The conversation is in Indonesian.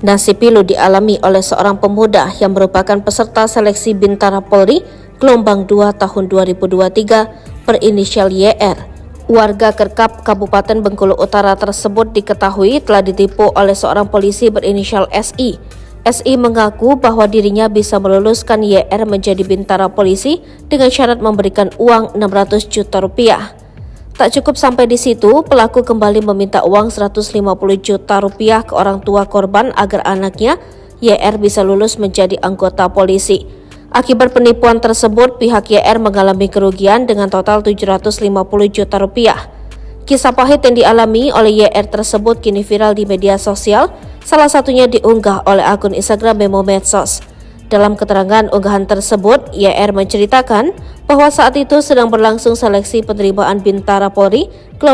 Nasib pilu dialami oleh seorang pemuda yang merupakan peserta seleksi Bintara Polri gelombang 2 tahun 2023 berinisial YR. Warga Kerkap, Kabupaten Bengkulu Utara tersebut diketahui telah ditipu oleh seorang polisi berinisial SI. SI mengaku bahwa dirinya bisa meluluskan YR menjadi bintara polisi dengan syarat memberikan uang 600 juta rupiah. Tak cukup sampai di situ, pelaku kembali meminta uang 150 juta rupiah ke orang tua korban agar anaknya, YR, bisa lulus menjadi anggota polisi. Akibat penipuan tersebut, pihak YR mengalami kerugian dengan total 750 juta rupiah. Kisah pahit yang dialami oleh YR tersebut kini viral di media sosial, salah satunya diunggah oleh akun Instagram Memo Medsos. Dalam keterangan unggahan tersebut, YR menceritakan bahwa saat itu sedang berlangsung seleksi penerimaan Bintara Polri